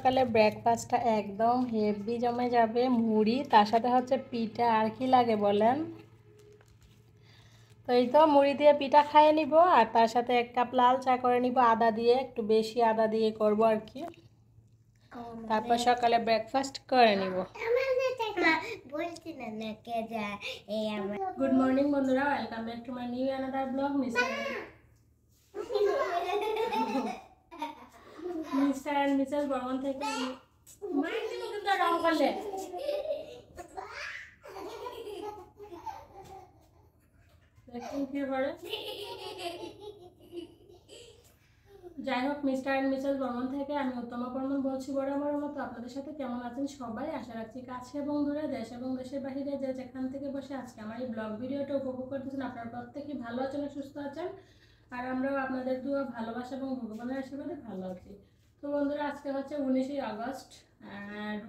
সকালে ব্রেকফাস্টটা একদম হেভি জমে যাবে। মুড়ি, তার সাথে হচ্ছে পিঠা, আর কি লাগে বলেন। তো এই তো মুড়ি দিয়ে পিঠা খাইয়ে নিব, আর তার সাথে 1 কাপ লাল চা করে নিব, আদা দিয়ে, একটু বেশি আদা দিয়ে করবো আর কি। তারপর সকালে ব্রেকফাস্ট করে নিব। গুড মর্নিং বন্ধুরা, welcome back to my new another blog. Mister and missus Barman থেকে রং করলে যাই হোক, মিস্টার এন্ড মিসেস বর্মন থেকে আমি উত্তমা বর্মন বলছি বরাবরের মতো। আপনাদের সাথে কেমন আছেন সবাই? আশা রাখছি কাছে এবং দূরে, দেশ এবং দেশের বাহিরে যে যেখান থেকে বসে আজকে আমার এই ব্লগ ভিডিওটা উপভোগ করতেছেন, আপনারা প্রত্যেকেই ভালো আছেন, সুস্থ আছেন, আর আমরাও আপনাদের দোয়া, ভালোবাসা এবং ভগবানের আশীর্বাদে ভালো আছি। তো বন্ধুরা, আজকে হচ্ছে 19শে আগস্ট,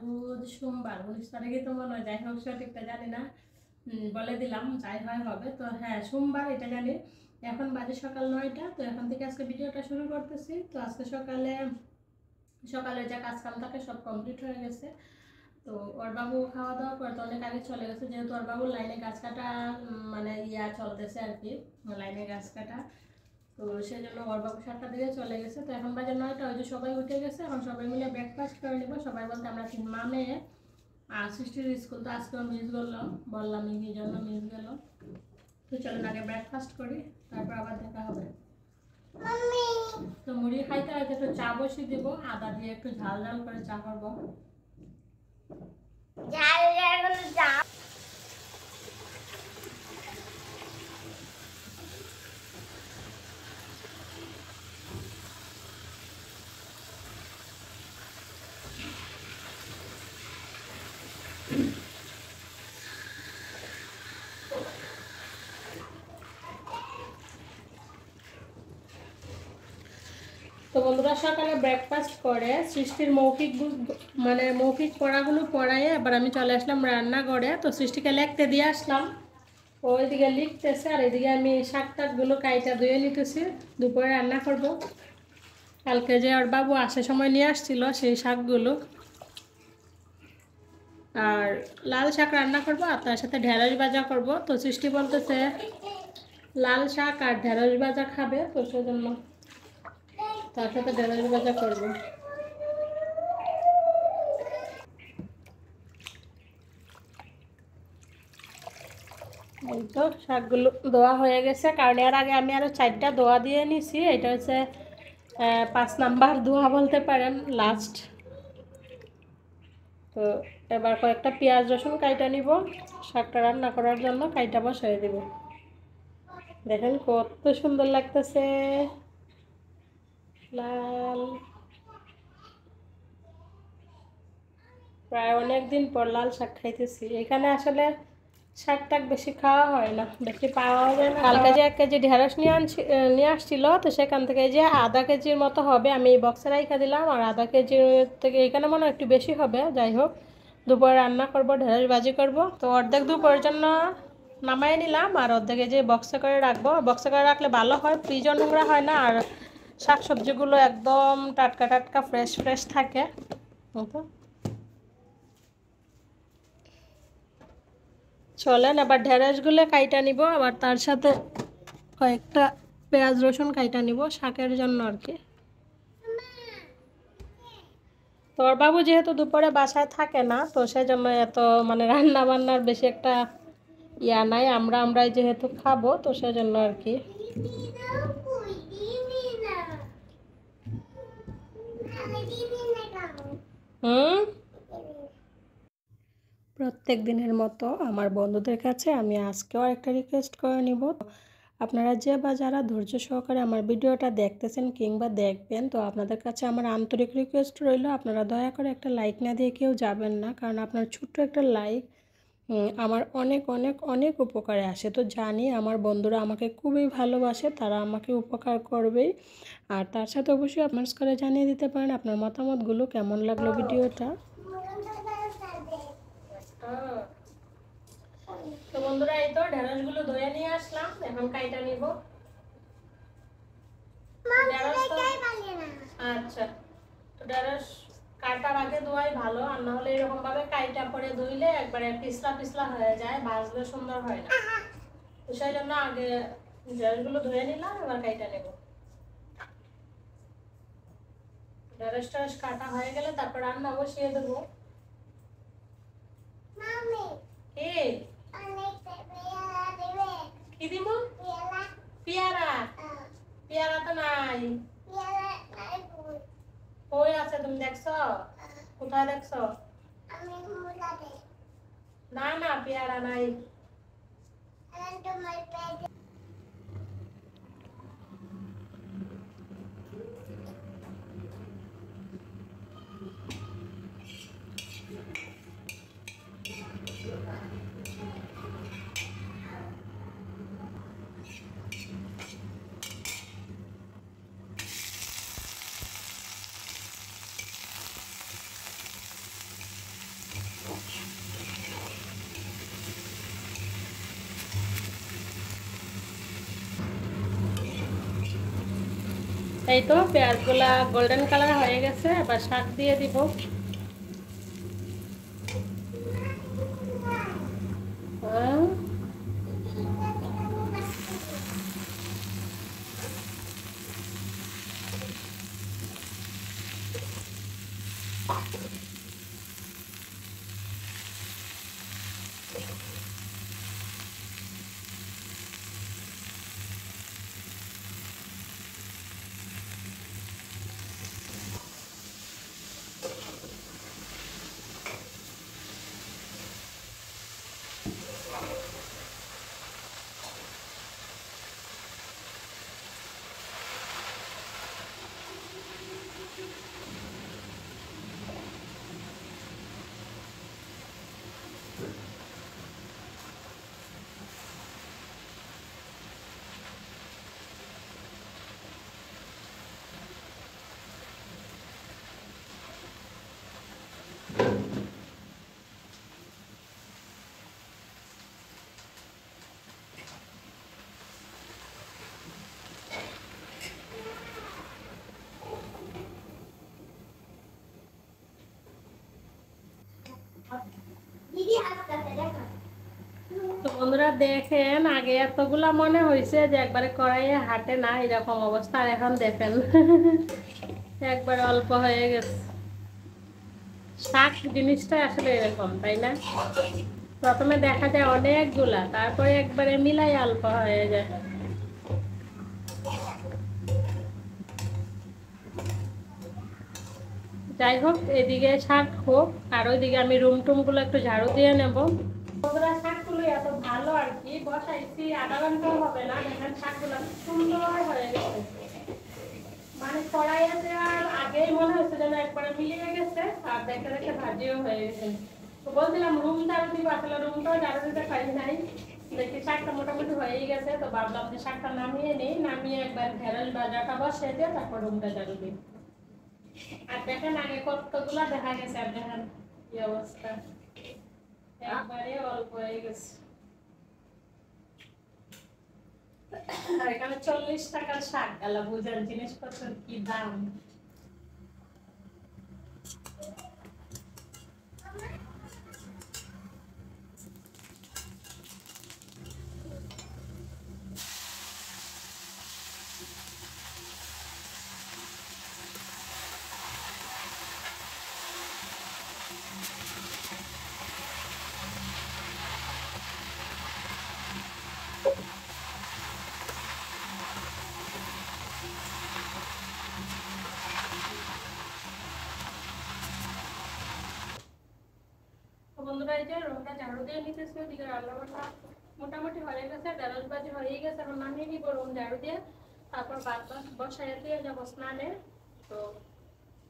রোজ সোমবার। 19 তারিখে তো মনে হয়, যাই হোক সঠিকটা জানি না, বলে দিলাম, যাই হয় হবে। তো হ্যাঁ, সোমবার এটা জানি। এখন বাজে সকাল 9টা। তো এখন থেকে আজকে ভিডিওটা শুরু করতেছি। তো আজকে সকালে যা কাজ কাম থাকে সব কমপ্লিট হয়ে গেছে। তো ওর বাবু খাওয়া দাওয়া করতে অনেক আগে চলে গেছে, যেহেতু ওর বাবুর লাইনে গাছ কাটা মানে চলতেছে আর কি, লাইনে গাছ কাটা। তো সেই জন্য ওর বাবু 7টার দিকে চলে গেছে। তো এখন বাজে 9টা, ওই যে সবাই উঠে গেছে। এখন সবাই মিলে ব্রেকফাস্ট করে নেবো। সবাই বলতে আমরা 3 মা মেয়ে। আর সৃষ্টির স্কুল তো আজকেও মিস গেল, বললাম এই জন্য মিস গেল। তো চলুন আগে ব্রেকফাস্ট করি, তারপর আবার দেখা হবে। তো মুড়ি খাইতে হয়তো একটু চা বসিয়ে দেবো, আদা দিয়ে একটু ঝাল ঝাল করে চা করবো। তো বন্ধুরা, সকালে ব্রেকফাস্ট করে সৃষ্টির মৌখিক পড়াগুলো পড়াইয়ে আবার আমি চলে আসলাম রান্নাঘরে। তো সৃষ্টিকে লিখতে দিয়ে আসলাম, ওইদিকে লিখতেছে, আর এদিকে আমি শাক টাকগুলো কাইটা ধুয়ে নিতেছি। দুপুরে রান্না করব। কালকে যে ওর বাবু আসার সময় নিয়ে আসছিল সেই শাকগুলো, আর লাল শাক রান্না করব, আর তার সাথে ঢেঁড়স ভাজা করব। তো সৃষ্টি বলতেছে লাল শাক আর ঢেঁড়স ভাজা খাবে, তো সেজন্য তার সাথে ঢেঁড়স ভাজা করবো। এই তো শাকগুলো ধোয়া হয়ে গেছে, কারণ এর আগে আমি আরও 4টা ধোয়া দিয়ে নিছি। এটা হচ্ছে 5 নাম্বার ধোয়া বলতে পারেন, লাস্ট। তো এবার কয়েকটা পেঁয়াজ রসুন কাইটা নিব, শাকটা রান্না করার জন্য কাইটা বসাই দিব। দেখেন কত সুন্দর লাগতেছে, লাল। প্রায় অনেক দিন পর লাল শাক খাইতেছি। এখানে আসলে শাক টাক বেশি খাওয়া হয় না, বেশি পাওয়া যায় না। কালকে যে 1 কেজি ঢেঁড়স নিয়ে আসছিল, তো সেখান থেকে যে আধা কেজির মতো হবে, আমি এই বক্সে রাইখা দিলাম। আর আধা কেজির থেকে এখানে মনে হয় একটু বেশি হবে। যাই হোক, দুপুরে রান্না করব, ঢেঁড়স ভাজি করব। তো অর্ধেক দুপুরের জন্য নামাই নিলাম, আর অর্ধেকে যে বক্সে করে রাখবো। বক্সে করে রাখলে ভালো হয়, ফ্রিজও নোংরা হয় না, আর শাক সবজিগুলো একদম টাটকা টাটকা ফ্রেশ ফ্রেশ থাকে। তো চলেন আবার ঢেঁড়সগুলো কাইটা নিব, আবার তার সাথে কয়েকটা পেঁয়াজ রসুন কাইটা নিব শাকের জন্য আর কি। তোর বাবু যেহেতু দুপুরে বাসায় থাকে না, তো সেজন্য এত মানে রান্না বান্নার বেশি একটা নাই। আমরাই যেহেতু খাবো, তো সেজন্য আর কি। প্রত্যেক দিনের মতো আমার বন্ধুদের কাছে আমি আজকেও একটা রিকোয়েস্ট করে নিব। আপনারা যে বা যারা ধৈর্য সহকারে আমার ভিডিওটা দেখতেছেন কিংবা দেখবেন, তো আপনাদের কাছে আমার আন্তরিক রিকোয়েস্ট রইল, আপনারা দয়া করে একটা লাইক না দিয়ে কেউ যাবেন না, কারণ আপনার ছোট্ট একটা লাইক আমার অনেক অনেক অনেক উপকারে আসে। তো জানি আমার বন্ধুরা আমাকে খুবই ভালোবাসে, তারা আমাকে উপকার করবেই। আর তার সাথে অবশ্যই আপনার করে জানিয়ে দিতে পারেন আপনার মতামতগুলো, কেমন লাগলো ভিডিওটা। তো বন্ধুরা, এই তো ঢেঁড়সগুলো ধুয়ে নিয়ে আসলাম, এখন কাইটা নিব। আচ্ছা, তো ঢেঁড়স কাটার আগে ধোয়াই ভালো, আর না হলে এরকম ভাবে কাইটা পরে ধুইলে একবারে পিছলা পিছলা হয়ে যায়, ভাজলে সুন্দর হয় না। তো সেই জন্য আগে ঢেঁড়সগুলো ধুয়ে নিলাম, এবার কাইটা নেব। ঢেঁড়স টেঁড়স কাটা হয়ে গেলে তারপর রান্না বসিয়ে দেবো। কি দিব? পেয়ারা? পেয়ারা তো নাই। কই আছে, তুমি দেখছো? কোথায় দেখছো? না না, পেয়ারা নাই। এই তো পেঁয়াজগুলা গোল্ডেন কালার হয়ে গেছে, এবার শাক দিয়ে দিব। তো বন্ধুরা দেখেন, আগে এতগুলা মনে হয়েছে যে একবারে কড়াইয়ে হাঁটে না, এরকম অবস্থা। আর এখন দেখেন একবারে অল্প হয়ে গেছে। শাক জিনিসটা আসলে এরকম, তাই না? প্রথমে দেখা যায় অনেকগুলা, তারপরে একবারে মিলাই অল্প হয়ে যায়। যাই হোক, এদিকে শাক হোক, আর ওইদিকে আমি রুম টুম গুলো একটু ঝাড়ু দিয়ে নেব। বন্ধুরা, শাকগুলো এত ভালো আর কি, বসাইছি আধা ঘন্টাও হবে না, দেখেন শাকগুলো সুন্দর হয়ে গেছে। মানে কড়াইয়ে দেওয়ার আগেই মনে হচ্ছে যেন একবারে মিলিয়ে গেছে, আর দেখে দেখে ভাজিও হয়ে গেছে। তো বলছিলাম রুম ঝাড়ু দিব, আসলে রুমটাও ঝাড়ু দিতে পারি নাই। দেখি শাকটা মোটামুটি হয়েই গেছে, তো ভাবলাম যে শাকটা নামিয়ে নিই, নামিয়ে একবার ঢেঁড়স ভাজাটা বসিয়ে দিয়ে তারপর রুমটা ঝাড়ু দিই। আর দেখেন আগে কতগুলা দেখা গেছে, আর দেখেন কি অবস্থা, একবারে অল্প হয়ে গেছে। আর এখানে 40 টাকার শাক, আল্লাহ বুঝেন জিনিসপত্রের কি দাম। বন্ধুরা, এই যে রুমটা ঝাড়ু দিয়ে নিতেছি, ওদিকে রান্নাবান্না মোটামুটি হয়ে গেছে, ঢেঁড়স ভাজি হয়ে গেছে। এখন নামিয়ে নিব রুম ঝাড়ু দিয়ে, তারপর ভাত বসাই দিয়ে যাবো স্নানে। তো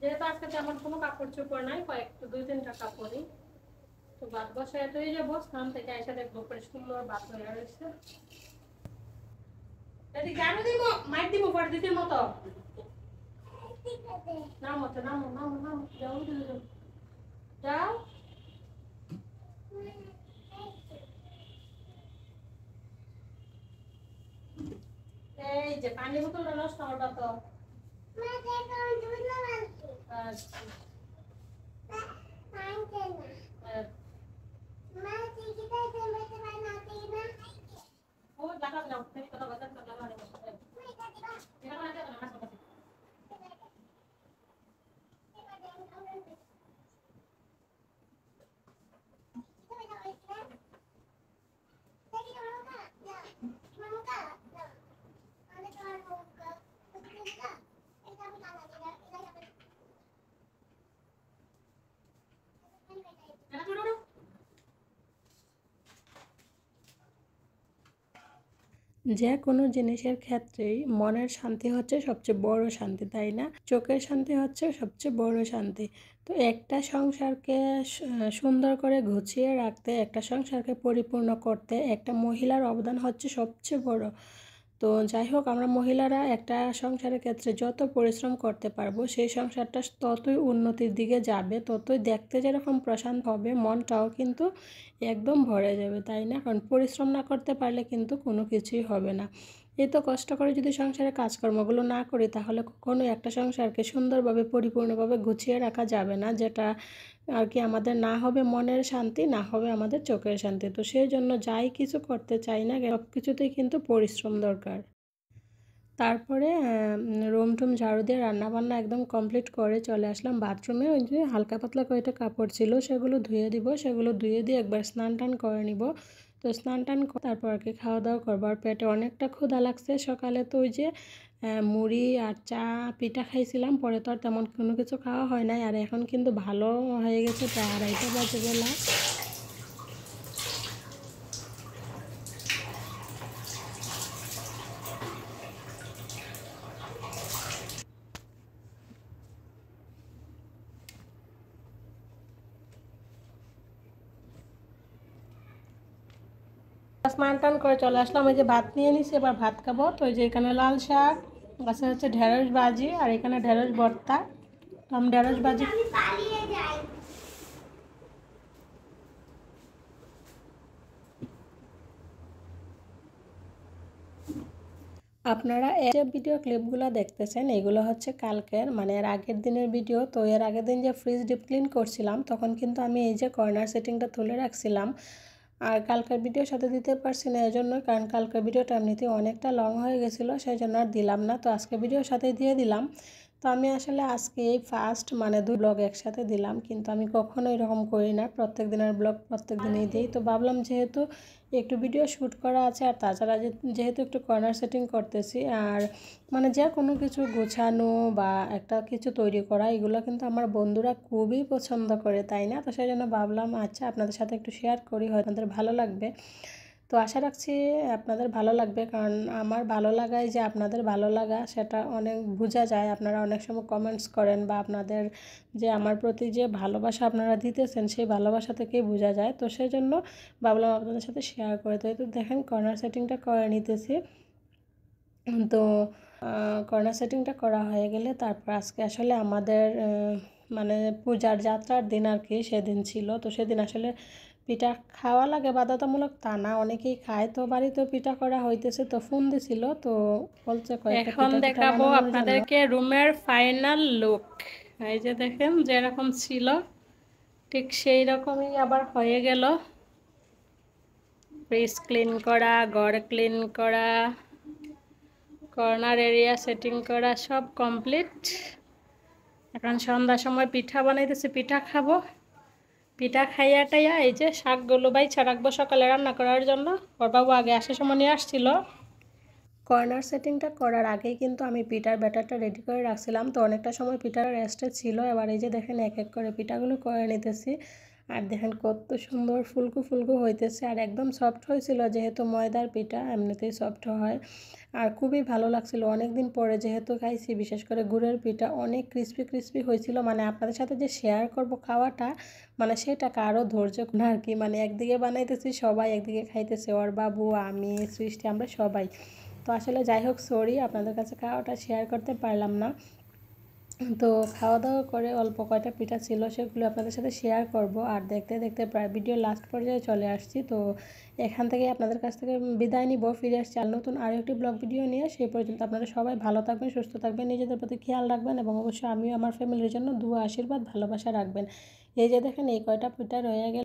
যেহেতু আজকে তেমন কোনো কাপড় চোপড় নাই, কয়েকটা 2-3টা কাপড়ই, তো ভাত বসাই দিয়ে যাবো। স্নান থেকে এসে দেখবো পরে সুন্দর ভাত হয়ে রয়েছে। এদিকে ঝাড়ু দিব, মাইক দিব পরে দিদির মতো। নামো তো, নামো নামো নামো, যাও যাও। এই যে পানি বোতলটা নষ্ট হলো তো। আচ্ছা, যে কোনো জিনিসের ক্ষেত্রেই মনের শান্তি হচ্ছে সবচেয়ে বড় শান্তি, তাই না? চোখের শান্তি হচ্ছে সবচেয়ে বড় শান্তি। তো একটা সংসারকে সুন্দর করে গুছিয়ে রাখতে, একটা সংসারকে পরিপূর্ণ করতে একটা মহিলার অবদান হচ্ছে সবচেয়ে বড়। তো যাই হোক, আমরা মহিলারা একটা সংসারের ক্ষেত্রে যত পরিশ্রম করতে পারবো সেই সংসারটা ততই উন্নতির দিকে যাবে, ততই দেখতে যেরকম প্রশান্ত হবে, মনটাও কিন্তু একদম ভরে যাবে, তাই না? কারণ পরিশ্রম না করতে পারলে কিন্তু কোনো কিছুই হবে না। এই তো কষ্ট করে যদি সংসারের কাজকর্মগুলো না করি তাহলে কখনোই একটা সংসারকে সুন্দরভাবে পরিপূর্ণভাবে গুছিয়ে রাখা যাবে না, যেটা আর কি আমাদের না হবে মনের শান্তি, না হবে আমাদের চোখের শান্তি। তো সেই জন্য যাই কিছু করতে চাই না সব কিছুতেই কিন্তু পরিশ্রম দরকার। তারপরে রুম টুম ঝাড়ু দিয়ে রান্নাবান্না একদম কমপ্লিট করে চলে আসলাম বাথরুমে। ওই যে হালকা পাতলা কয়েকটা কাপড় ছিল সেগুলো ধুয়ে দিব, সেগুলো ধুয়ে দিয়ে একবার স্নান টান করে নিব। তো স্নান টান তারপর আর কি খাওয়া দাওয়া করবো। আর পেটে অনেকটা ক্ষুধা লাগছে, সকালে তো ওই যে মুড়ি আর চা পিঠা খাইছিলাম, পরে তো আর তেমন কোনো কিছু খাওয়া হয় নাই। আর এখন কিন্তু ভালো হয়ে গেছে, প্রায় 2:30 বাজে বেলা। স্নান টান করে চলে আসলাম, ওই যে ভাত নিয়ে নিছি, এবার ভাত খাবো। তো ওই যে এখানে লাল শাক আছে, হচ্ছে ঢেঁড়স ভাজি, আর এখানে ঢেঁড়স ভর্তা। তো আমি ঢেঁড়স ভাজি। আপনারা এই যে ভিডিও ক্লিপগুলো দেখতেছেন এগুলো হচ্ছে কালকের, মানে এর আগের দিনের ভিডিও। তো এর আগের দিন যে ফ্রিজ ডিপ ক্লিন করছিলাম তখন কিন্তু আমি এই যে কর্নার সেটিংটা তুলে রাখছিলাম। আর কালকের ভিডিওর সাথে দিতে পারছি না এজন্য, কারণ কালকের ভিডিওটা এমনিতেই অনেকটা লং হয়ে গেছিলো, সেই জন্য আর দিলাম না। তো আজকে ভিডিওর সাথে দিয়ে দিলাম। তো আমি আসলে আজকে এই ফার্স্ট মানে 2 ব্লগ একসাথে দিলাম, কিন্তু আমি কখনো এরকম করি না, প্রত্যেক দিনের ব্লগ প্রত্যেক দিনই দিই। তো ভাবলাম যেহেতু একটু ভিডিও শ্যুট করা আছে, আর তাছাড়া যেহেতু একটু কর্নার সেটিং করতেছি, আর মানে যে কোনো কিছু গোছানো বা একটা কিছু তৈরি করা এগুলো কিন্তু আমার বন্ধুরা খুবই পছন্দ করে, তাই না? তো সেই জন্য ভাবলাম আচ্ছা আপনাদের সাথে একটু শেয়ার করি, হয়তো আপনাদের ভালো লাগবে। তো আশা রাখছি আপনাদের ভালো লাগবে, কারণ আমার ভালো লাগায় যে আপনাদের ভালো লাগা সেটা অনেক বোঝা যায়। আপনারা অনেক সময় কমেন্টস করেন বা আপনাদের যে আমার প্রতি যে ভালোবাসা আপনারা দিতেছেন সেই ভালোবাসা থেকেই বোঝা যায়। তো সেই জন্য ভাবলাম আপনাদের সাথে শেয়ার করে। তো এই তো দেখেন কর্নার সেটিংটা করে নিতেছি। তো কর্নার সেটিংটা করা হয়ে গেলে তারপর আজকে আসলে আমাদের মানে পূজার যাত্রার দিন আর কি, সেদিন ছিল। তো সেদিন আসলে পিঠা খাওয়া লাগে বাধ্যতামূলক তা না, অনেকেই খায়। তো বাড়িতেও পিঠা করা হইতেছে, তো ফোন দিছিল, তো বলছে কয়েকটা এখন দেখাবো আপনাদেরকে রুমের ফাইনাল লুক। এই যে দেখেন যেরকম ছিল ঠিক সেই রকমই আবার হয়ে গেল। ফ্রিজ ক্লিন করা, ঘর ক্লিন করা, কর্নার এরিয়া সেটিং করা, সব কমপ্লিট। এখন সন্ধ্যার সময় পিঠা বানাইতেছি, পিঠা খাবো। পিঠা খাইয়া টাইয়া এই যে শাকগুলো বাইছা রাখবো সকালে রান্না করার জন্য। ওর বাবু আগে আসার সময় নিয়ে আসছিল। কর্নার সেটিংটা করার আগেই কিন্তু আমি পিঠার ব্যাটারটা রেডি করে রাখছিলাম, তো অনেকটা সময় পিঠার রেস্টে ছিল। এবার এই যে দেখেন এক এক করে পিঠাগুলো করে নিতেছি। আর দেখেন কত সুন্দর ফুলকো ফুলকো হইতেছে, আর একদম সফট হয়েছিল, যেহেতু ময়দার পিঠা এমনিতেই সফট হয়। আর খুবই ভালো লাগছিল, অনেক দিন পরে যেহেতু খাইছি, বিশেষ করে গুড়ের পিঠা অনেক ক্রিস্পি ক্রিস্পি হয়েছিল। মানে আপনাদের সাথে যে শেয়ার করব খাওয়াটা, মানে সেটাকে আরও ধৈর্য না আর কি। মানে একদিকে বানাইতেছি সবাই, একদিকে খাইতেছে, ওর বাবু, আমি, সৃষ্টি, আমরা সবাই। তো আসলে যাই হোক, সরি আপনাদের কাছে খাওয়াটা শেয়ার করতে পারলাম না। তো খাওয়া দাওয়া করে অল্প কয়টা পিঠা ছিল সেগুলো আপনাদের সাথে শেয়ার করব। আর দেখতে দেখতে প্রায় ভিডিও লাস্ট পর্যায়ে চলে আসছি। তো এখান থেকে আপনাদের কাছ থেকে বিদায় নিব, ফিরে আসছি আর নতুন আরও একটি ব্লগ ভিডিও নিয়ে। সেই পর্যন্ত আপনারা সবাই ভালো থাকবেন, সুস্থ থাকবেন, নিজেদের প্রতি খেয়াল রাখবেন, এবং অবশ্যই আমিও আমার ফ্যামিলির জন্য দুয়া, আশীর্বাদ, ভালোবাসা রাখবেন। এই যে দেখেন এই কয়টা পিঠা রয়ে গেল।